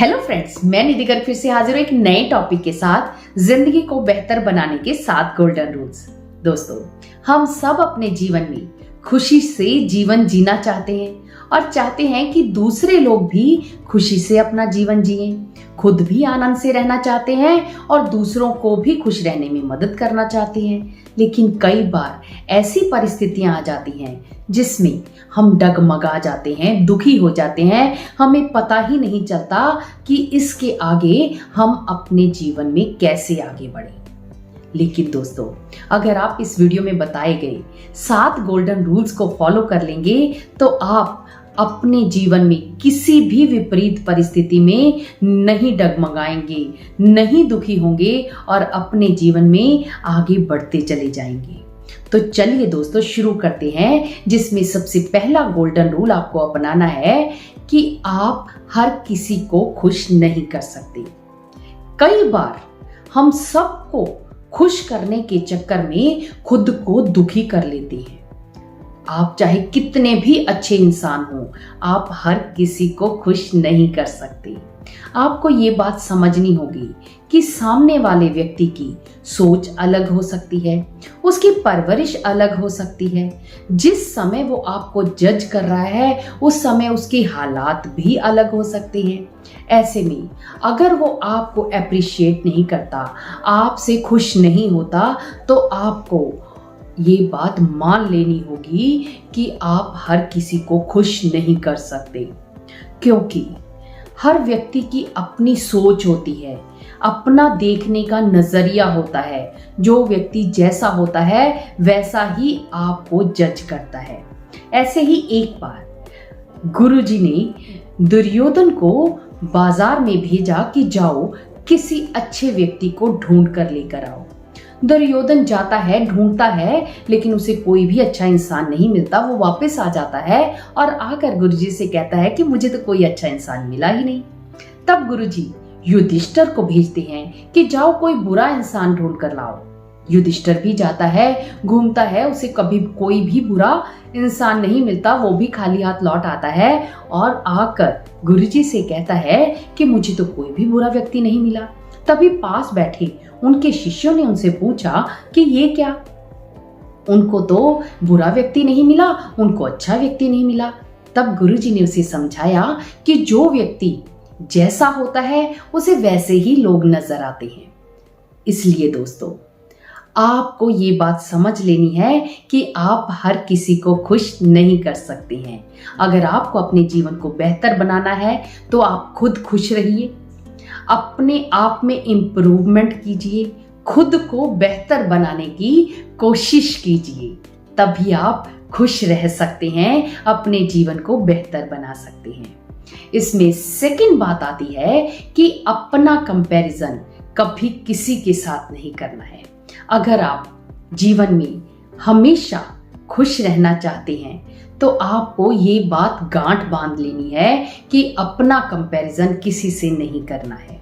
Hello friends, मैं निधि गर्ग फिर से हाजिर हूं एक नए टॉपिक के साथ, जिंदगी को बेहतर बनाने के 7 गोल्डन रूल्स। दोस्तों, हम सब अपने जीवन में खुशी से जीवन जीना चाहते हैं और चाहते हैं कि दूसरे लोग भी खुशी से अपना जीवन जिएं। खुद भी आनंद से रहना चाहते हैं और दूसरों को भी खुश रहने में मदद करना चाहते हैं। लेकिन कई बार ऐसी परिस्थितियां आ जाती हैं जिसमें हम डगमगा जाते हैं, दुखी हो जाते हैं। हमें पता ही नहीं चलता कि इसके आगे हम अपने जीवन में कैसे आगे बढ़ें। लेकिन दोस्तों, अगर आप इस वीडियो में बताए गए 7 गोल्डन रूल्स को फॉलो कर लेंगे तो आप अपने जीवन में किसी भी विपरीत परिस्थिति में नहीं डगमगाएंगे, नहीं दुखी होंगे और अपने जीवन में आगे बढ़ते चले जाएंगे। तो चलिए दोस्तों, शुरू करते हैं, जिसमें सबसे पहला गोल्डन रूल आपको अपनाना है कि आप हर किसी को खुश नहीं कर सकते। कई बार हम सबको खुश करने के चक्कर में खुद को दुखी कर लेते हैं। आप चाहे कितने भी अच्छे इंसान हो, आप हर किसी को खुश नहीं कर सकते। आपको ये बात समझनी होगी कि सामने वाले व्यक्ति की सोच अलग हो सकती है, उसकी परवरिश अलग हो सकती है। जिस समय वो आपको जज कर रहा है उस समय उसके हालात भी अलग हो सकते हैं। ऐसे में अगर वो आपको एप्रिशिएट नहीं करता, आपसे खुश नहीं होता, तो आपको ये बात मान लेनी होगी कि आप हर किसी को खुश नहीं कर सकते, क्योंकि हर व्यक्ति की अपनी सोच होती है, अपना देखने का नजरिया होता है। जो व्यक्ति जैसा होता है वैसा ही आपको जज करता है। ऐसे ही एक बार गुरुजी ने दुर्योधन को बाजार में भेजा कि जाओ किसी अच्छे व्यक्ति को ढूंढ कर लेकर आओ। दुर्योधन जाता है, ढूंढता है, लेकिन उसे कोई भी अच्छा इंसान नहीं मिलता। वो वापस आ जाता है और आकर गुरुजी से कहता है कि मुझे तो कोई अच्छा इंसान मिला ही नहीं। तब गुरुजी युधिष्ठिर को भेजते हैं कि जाओ कोई बुरा इंसान ढूंढ कर लाओ। युधिष्ठिर भी जाता है, घूमता है, उसे कभी कोई भी बुरा इंसान नहीं मिलता। वो भी खाली हाथ लौट आता है और आकर गुरुजी से कहता है कि मुझे तो कोई भी बुरा व्यक्ति नहीं मिला। तभी पास बैठे उनके शिष्यों ने उनसे पूछा कि ये क्या, उनको तो बुरा व्यक्ति नहीं मिला, उनको अच्छा व्यक्ति नहीं मिला। तब गुरुजी ने उसे समझाया कि जो व्यक्ति जैसा होता है उसे वैसे ही लोग नजर आते हैं। इसलिए दोस्तों, आपको ये बात समझ लेनी है कि आप हर किसी को खुश नहीं कर सकते हैं। अगर आपको अपने जीवन को बेहतर बनाना है तो आप खुद खुश रहिए, अपने आप में इम्प्रूवमेंट कीजिए, खुद को बेहतर बनाने की कोशिश कीजिए। तभी आप खुश रह सकते हैं, अपने जीवन को बेहतर बना सकते हैं। इसमें सेकंड बात आती है कि अपना कंपैरिजन कभी किसी के साथ नहीं करना है। अगर आप जीवन में हमेशा खुश रहना चाहते हैं तो आपको ये बात गांठ बांध लेनी है कि अपना कंपैरिजन किसी से नहीं करना है।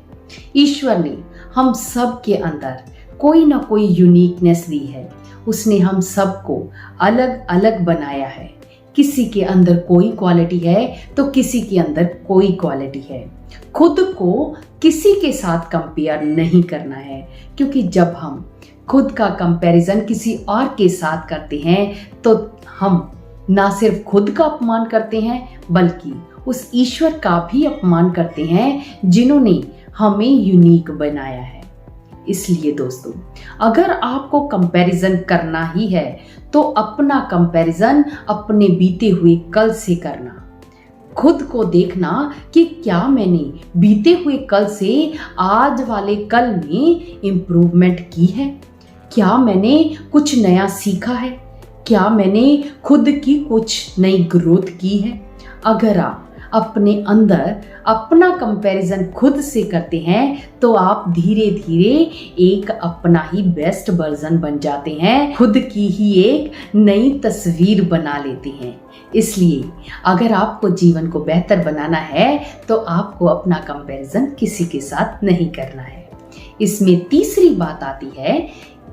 ईश्वर ने हम सब के अंदर कोई ना कोई यूनिकनेस दी है। उसने हम सबको अलग अलग बनाया है। किसी के अंदर कोई क्वालिटी है तो किसी के अंदर कोई क्वालिटी है। खुद को किसी के साथ कंपेयर नहीं करना है, क्योंकि जब हम खुद का कंपैरिजन किसी और के साथ करते हैं तो हम ना सिर्फ खुद का अपमान करते हैं बल्कि उस ईश्वर का भी अपमान करते हैं जिन्होंने हमें यूनिक बनाया है। इसलिए दोस्तों, अगर आपको कंपैरिजन करना ही है तो अपना कंपैरिजन अपने बीते हुए कल से करना। खुद को देखना कि क्या मैंने बीते हुए कल से आज वाले कल में इम्प्रूवमेंट की है, क्या मैंने कुछ नया सीखा है, क्या मैंने खुद की कुछ नई ग्रोथ की है। अगर आप अपने अंदर अपना कंपैरिजन खुद से करते हैं तो आप धीरे धीरे एक अपना ही बेस्ट वर्जन बन जाते हैं, खुद की ही एक नई तस्वीर बना लेते हैं। इसलिए अगर आपको जीवन को बेहतर बनाना है तो आपको अपना कंपैरिजन किसी के साथ नहीं करना है। इसमें तीसरी बात आती है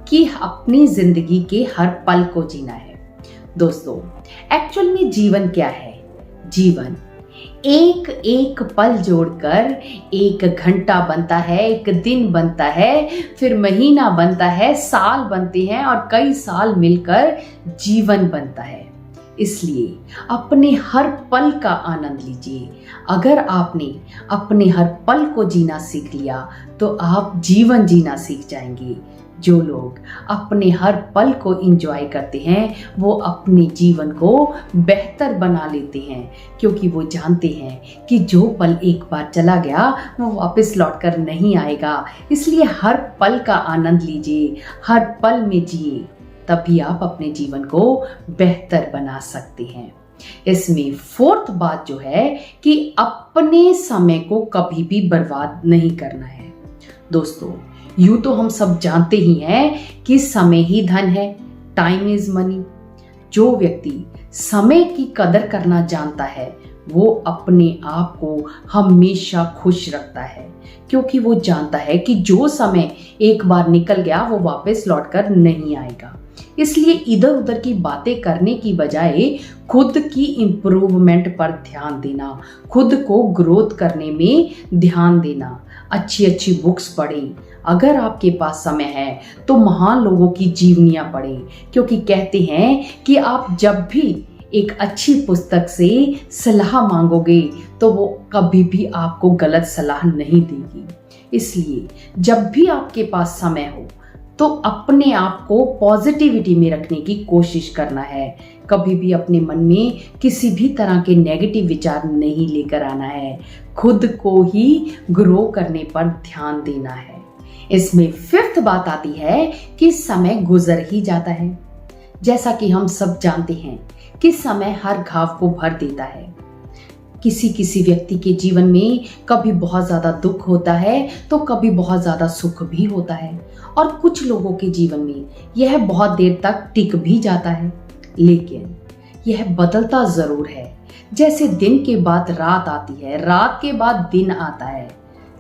कि अपनी जिंदगी के हर पल को जीना है। दोस्तों, एक्चुअल में जीवन क्या है? जीवन एक एक पल जोड़कर एक घंटा बनता है, एक दिन बनता है, फिर महीना बनता है, साल बनते हैं और कई साल मिलकर जीवन बनता है। इसलिए अपने हर पल का आनंद लीजिए। अगर आपने अपने हर पल को जीना सीख लिया तो आप जीवन जीना सीख जाएंगे। जो लोग अपने हर पल को एंजॉय करते हैं वो अपने जीवन को बेहतर बना लेते हैं, क्योंकि वो जानते हैं कि जो पल एक बार चला गया वो वापस लौटकर नहीं आएगा। इसलिए हर पल का आनंद लीजिए, हर पल में जिए, तभी आप अपने जीवन को बेहतर बना सकते हैं। इसमें फोर्थ बात जो है कि अपने समय को कभी भी बर्बाद नहीं करना है। दोस्तों, यूं तो हम सब जानते ही हैं कि समय ही धन है, टाइम इज मनी। जो व्यक्ति समय की कदर करना जानता है वो अपने आप को हमेशा खुश रखता है, क्योंकि वो जानता है कि जो समय एक बार निकल गया वो वापस लौटकर नहीं आएगा। इसलिए इधर उधर की बातें करने की बजाय खुद की इम्प्रूवमेंट पर ध्यान देना, खुद को ग्रोथ करने में ध्यान देना, अच्छी अच्छी बुक्स पढ़ें। अगर आपके पास समय है तो महान लोगों की जीवनियां पढ़ें, क्योंकि कहते हैं कि आप जब भी एक अच्छी पुस्तक से सलाह मांगोगे तो वो कभी भी आपको गलत सलाह नहीं देगी। इसलिए जब भी आपके पास समय हो तो अपने आप को पॉजिटिविटी में रखने की कोशिश करना है। कभी भी अपने मन में किसी भी तरह के नेगेटिव विचार नहीं लेकर आना है। खुद को ही ग्रो करने पर ध्यान देना है। इसमें फिफ्थ बात आती है कि समय गुजर ही जाता है। जैसा कि हम सब जानते हैं कि समय हर घाव को भर देता है। किसी किसी व्यक्ति के जीवन में कभी बहुत ज्यादा दुख होता है तो कभी बहुत ज्यादा सुख भी होता है, और कुछ लोगों के जीवन में यह बहुत देर तक टिक भी जाता है, लेकिन यह बदलता जरूर है। जैसे दिन के बाद रात आती है, रात के बाद दिन आता है।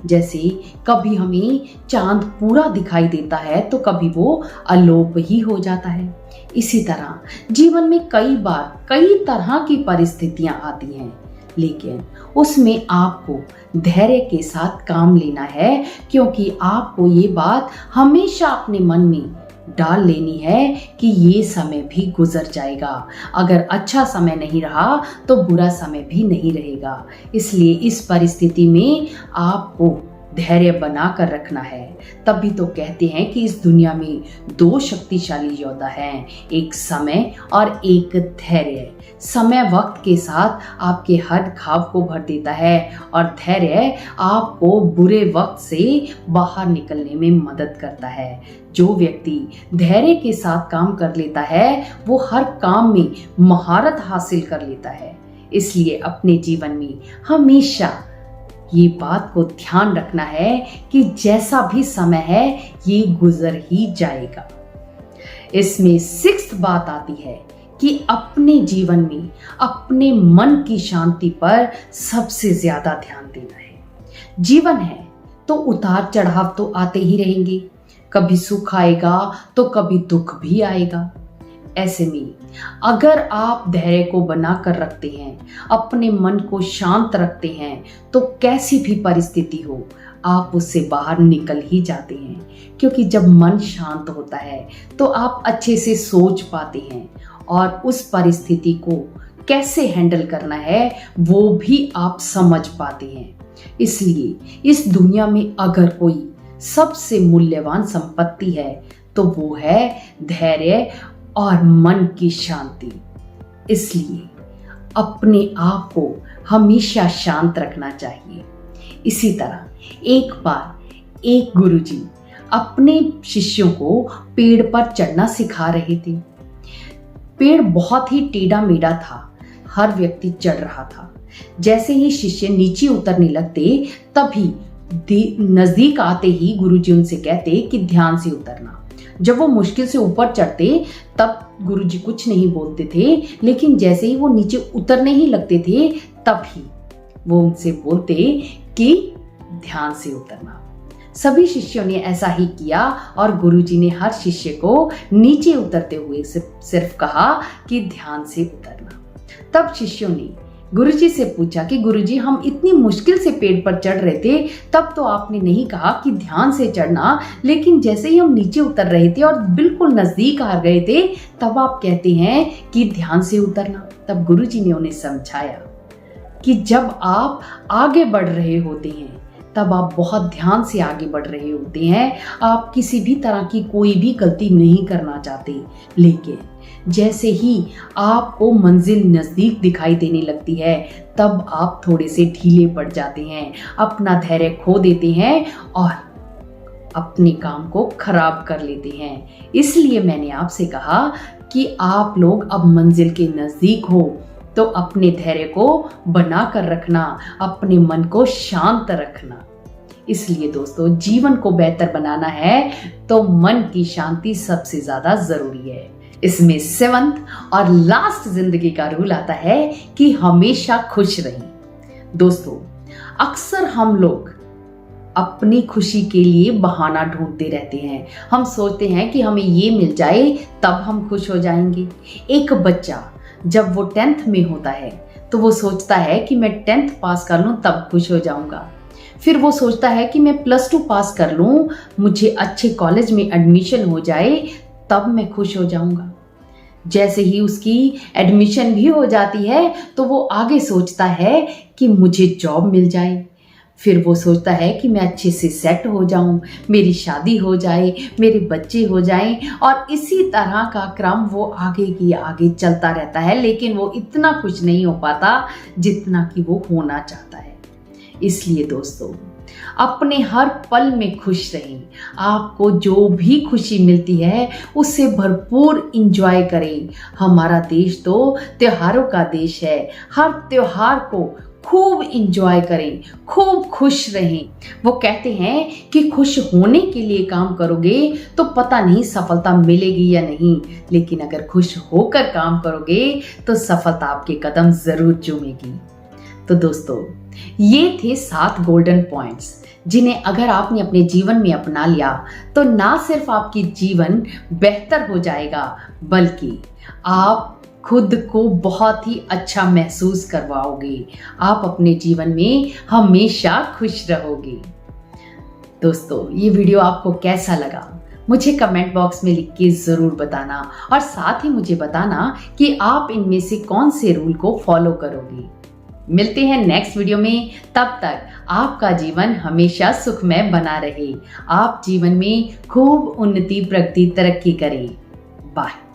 जैसे कभी हमें चांद पूरा दिखाई देता है तो कभी वो अलोप ही हो जाता है। इसी तरह जीवन में कई बार कई तरह की परिस्थितियां आती हैं, लेकिन उसमें आपको धैर्य के साथ काम लेना है, क्योंकि आपको ये बात हमेशा अपने मन में डाल लेनी है कि ये समय भी गुजर जाएगा। अगर अच्छा समय नहीं रहा तो बुरा समय भी नहीं रहेगा। इसलिए इस परिस्थिति में आपको धैर्य बना कर रखना है। तभी तो कहते हैं कि इस दुनिया में दो शक्तिशाली योद्धा हैं, एक समय और एक धैर्य। समय वक्त के साथ आपके हर घाव को भर देता है और धैर्य आपको बुरे वक्त से बाहर निकलने में मदद करता है। जो व्यक्ति धैर्य के साथ काम कर लेता है वो हर काम में महारत हासिल कर लेता है। इसलिए अपने जीवन में हमेशा ये बात को ध्यान रखना है कि जैसा भी समय है ये गुजर ही जाएगा। इसमें सिक्स्थ बात आती है कि अपने जीवन में अपने मन की शांति पर सबसे ज्यादा ध्यान देना है। जीवन है तो उतार चढ़ाव तो आते ही रहेंगे, कभी सुख आएगा तो कभी दुख भी आएगा। ऐसे में अगर आप धैर्य को बनाकर रखते हैं, अपने मन को शांत रखते हैं, तो कैसी भी परिस्थिति हो आप उससे बाहर निकल ही जाते हैं। क्योंकि जब मन शांत होता है तो आप अच्छे से सोच पाते हैं और उस परिस्थिति को कैसे हैंडल करना है वो भी आप समझ पाते हैं। इसलिए इस दुनिया में अगर कोई सबसे मूल्यवान संपत्ति है तो वो है धैर्य और मन की शांति। इसलिए अपने आप को हमेशा शांत रखना चाहिए। इसी तरह एक बार एक गुरुजी अपने शिष्यों को पेड़ पर चढ़ना सिखा रहे थे। पेड़ बहुत ही टेढ़ा मेढ़ा था, हर व्यक्ति चढ़ रहा था। जैसे ही शिष्य नीचे उतरने लगते तभी नजदीक आते ही गुरुजी उनसे कहते कि ध्यान से उतरना। जब वो मुश्किल से ऊपर चढ़ते तब गुरुजी कुछ नहीं बोलते थे, लेकिन जैसे ही वो नीचे उतरने ही लगते थे तभी वो उनसे बोलते कि ध्यान से उतरना। सभी शिष्यों ने ऐसा ही किया और गुरुजी ने हर शिष्य को नीचे उतरते हुए सिर्फ कहा कि ध्यान से उतरना। तब शिष्यों ने गुरुजी से पूछा कि गुरुजी, हम इतनी मुश्किल से पेड़ पर चढ़ रहे थे, तब तो आपने नहीं कहा कि ध्यान से चढ़ना, लेकिन जैसे ही हम नीचे उतर रहे थे और बिल्कुल नजदीक आ गए थे, तब आप कहते हैं कि ध्यान से उतरना। तब गुरुजी ने उन्हें समझाया कि जब आप आगे बढ़ रहे होते हैं तब आप बहुत ध्यान से आगे बढ़ रहे होते हैं। आप किसी भी तरह की कोई भी गलती नहीं करना चाहते, लेकिन जैसे ही आपको मंजिल नज़दीक दिखाई देने लगती है तब आप थोड़े से ढीले पड़ जाते हैं, अपना धैर्य खो देते हैं और अपने काम को खराब कर लेते हैं। इसलिए मैंने आपसे कहा कि आप लोग अब मंजिल के नज़दीक हो तो अपने धैर्य को बना कर रखना, अपने मन को शांत रखना। इसलिए दोस्तों, जीवन को बेहतर बनाना है तो मन की शांति सबसे ज्यादा जरूरी है। इसमें 7th और लास्ट जिंदगी का रूल आता है कि हमेशा खुश रहें। दोस्तों, अक्सर हम लोग अपनी खुशी के लिए बहाना ढूंढते रहते हैं। हम सोचते हैं कि हमें ये मिल जाए तब हम खुश हो जाएंगे। एक बच्चा जब वो 10th में होता है तो वो सोचता है कि मैं 10th पास कर लूं तब खुश हो जाऊंगा। फिर वो सोचता है कि मैं +2 पास कर लूं, मुझे अच्छे कॉलेज में एडमिशन हो जाए तब मैं खुश हो जाऊंगा। जैसे ही उसकी एडमिशन भी हो जाती है तो वो आगे सोचता है कि मुझे जॉब मिल जाए। फिर वो सोचता है कि मैं अच्छे से सेट हो जाऊं, मेरी शादी हो जाए, मेरे बच्चे हो जाएं, और इसी तरह का क्रम वो आगे की आगे चलता रहता है, लेकिन वो इतना खुश नहीं हो पाता जितना कि वो होना चाहता है। इसलिए दोस्तों, अपने हर पल में खुश रहें। आपको जो भी खुशी मिलती है उससे भरपूर इंजॉय करें। हमारा देश तो त्योहारों का देश है। हर त्योहार को खूब इंजॉय करें, खूब खुश रहें। वो कहते हैं कि खुश होने के लिए काम करोगे तो पता नहीं सफलता मिलेगी या नहीं, लेकिन अगर खुश होकर काम करोगे तो सफलता आपके कदम जरूर चूमेगी। तो दोस्तों, ये थे 7 गोल्डन पॉइंट्स जिन्हें अगर आपने अपने जीवन में अपना लिया तो ना सिर्फ आपकी जीवन बेहतर हो जाएगा, बल्कि आप खुद को बहुत ही अच्छा महसूस करवाओगे। आप अपने जीवन में हमेशा खुश रहोगे। दोस्तों, ये वीडियो आपको कैसा लगा मुझे कमेंट बॉक्स में लिख के जरूर बताना, और साथ ही मुझे बताना कि आप इनमें से कौन से रूल को फॉलो करोगे। मिलते हैं नेक्स्ट वीडियो में। तब तक आपका जीवन हमेशा सुखमय बना रहे। आप जीवन में खूब उन्नति, प्रगति, तरक्की करें। बाय।